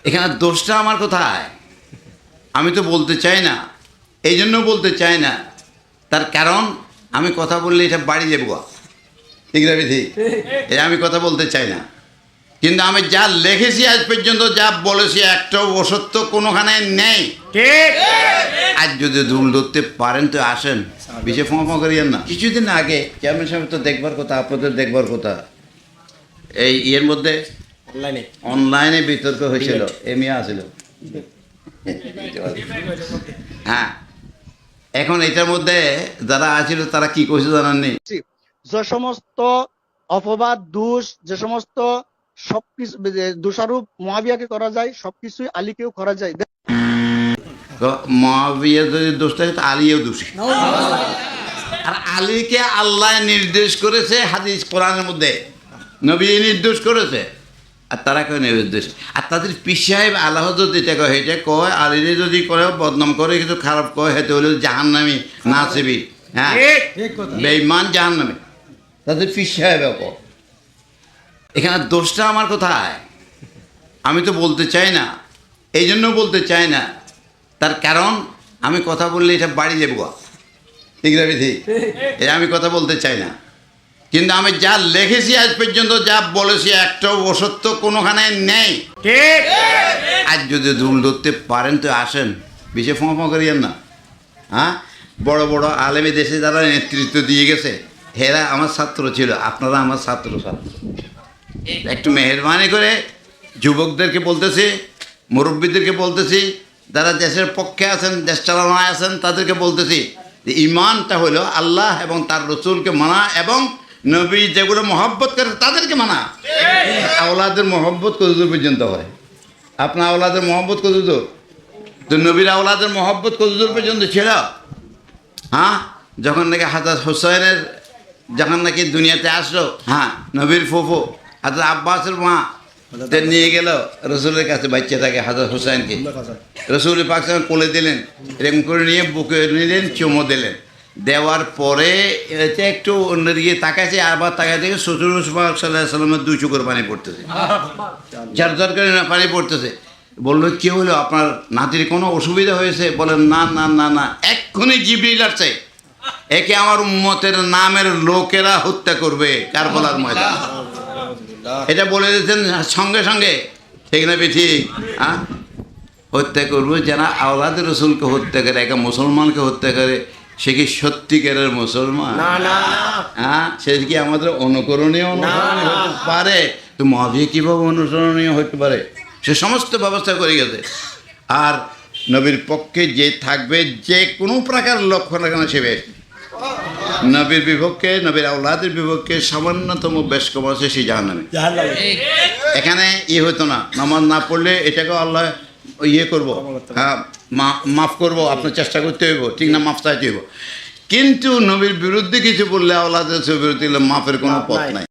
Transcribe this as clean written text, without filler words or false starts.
এখানে দোষটা আমার কোথায়? আমি তো বলতে চাই না, এই জন্য বলতে চাই না। তার কারণ আমি কথা বললে এটা বাড়ি যাবো, ঠিক না বিধি? আমি কথা বলতে চাই না, কিন্তু আমি যা লিখেছি আজ পর্যন্ত, যা বলেছি, একটাও অসত্য কোনোখানে নেই। ঠিক। আজ যদি দুল ধরতে পারেন তো আসেন, বিশে ফোঁয়া করিয়েন না। কিছুদিন আগে চেয়ারম্যান সাহেব তো দেখবার কথা, আপনাদের দেখবার কথা, এই ইয়ের মধ্যে অনলাইনে বিতর্ক হয়েছিল, এমিয়া আছিল। হ্যাঁ, এখন এটার মধ্যে যারা আছিল তারা কি কইছে জানাননি? যে সমস্ত অপবাদ, দোষ, যে সমস্ত সবকিছু দোষারোপ মুয়াবিয়াকে করা যায়, সবকিছুই আলীকেও করা যায়। মুয়াবিয়া যদি দোষ থাকে তো আলীও দোষী। আর আলীকে আল্লাহ নির্দেশ করেছে হাদিস কোরআনের মধ্যে, নবী নির্দেশ করেছে, আর তারা কেউ নির্দেশ। আর তাদের পীর সাহেব আল্লাহ যেটা কয় সেটা কয়, আলীরে যদি করে বদনাম করে, কিছু খারাপ কয়, হেতে হলে জাহান্নামী নাসিবি, হ্যাঁ বেঈমান জাহান্নামী, তাদের পীর সাহেব কয়। এখানে দোষটা আমার কোথায়? আমি তো বলতে চাই না, এই জন্য বলতে চাই না। তার কারণ আমি কথা বললে এটা বাড়ি যাবো, ঠিক না বিধি? আমি কথা বলতে চাই না, কিন্তু আমি যা লিখেছি আজ পর্যন্ত, যা বলেছি, একটাও অসত্য কোনোখানে নেই। ঠিক। আজ যদি দুল ধরতে পারেন তো আসেন, বিশে ফোঁয়া করিয়েন না। হ্যাঁ, বড় বড় আলেমী দেশে যারা নেতৃত্ব দিয়ে গেছে, হেরা আমার ছাত্র ছিল, আপনারা আমার ছাত্র। একটু মেহরবানি করে যুবকদেরকে বলতেছি, মুরব্বীদেরকে বলতেছি, যারা দেশের পক্ষে আছেন, দেশ চালানোয় আছেন, তাদেরকে বলতেছি যে ইমানটা হলো আল্লাহ এবং তার রসুলকে মানা, এবং নবী যেগুলো মহব্বত করে তাদেরকে মানা। আওলাদের মহব্বত কতদূর পর্যন্ত হয়? আপনার আওলাদের মহব্বত কতদূর? তো নবীর আওলাদের মহব্বত কতদূর পর্যন্ত ছিল? হ্যাঁ, যখন নাকি হাজরত হুসাইনের যখন নাকি দুনিয়াতে আসলো, হ্যাঁ, নবীর ফুফু হাজরত আব্বাসের মা নিয়ে গেল রসুলের কাছে, বাচ্চাটাকে হাজরত হুসাইনকে রসুল পাক কোলে দিলেন, এরকম করে নিয়ে বুকে নিলেন, চুমো দিলেন। দেওয়ার পরে এটা একটু অন্যদিকে তাকাইছে, আবার তাকাই থেকে শ্বশুর সাল্লাহ সাল্লামের 2 চোখের পানি পড়তেছে, ঝরঝর করে পানি পড়তেছে। বললো কি হলো, আপনার নাতির কোনো অসুবিধা হয়েছে? বলেন না না না না, এক্ষুনি জিবরিল আসছে, একে আমার উম্মতের নামের লোকেরা হত্যা করবে কারবালার ময়দান। এটা বলে দিয়েছেন সঙ্গে সঙ্গে, ঠিক না ঠিক? হ্যাঁ, হত্যা করবো যারা আওলাদ রসুলকে হত্যা করে, একা মুসলমানকে হত্যা করে, সে কি সত্যিকারের মুসলমান? হ্যাঁ, সে কি আমাদের অনুকরণীয় হতে পারে? তো মুয়াবিয়া কীভাবে অনুসরণীয় হতে পারে? সে সমস্ত ব্যবস্থা করে গেছে। আর নবীর পক্ষে যে থাকবে, যে কোনো প্রকার লক্ষ্য না কেন, সে বেশ। নবীর বিপক্ষে, নবীর আওলাদের বিপক্ষে সামান্যতম বেশ কম আছে, সে জাহান্নামে। এখানে হতো না, নামাজ না পড়লে এটাকেও আল্লাহ ইয়ে করবো, হ্যাঁ মাফ করবো, আপনার চেষ্টা করতে হইব, ঠিক না, মাফ চাইতে হইব। কিন্তু নবীর বিরুদ্ধে কিছু বললে, আওলাদের বিরুদ্ধে মাফের কোনো পথ নাই।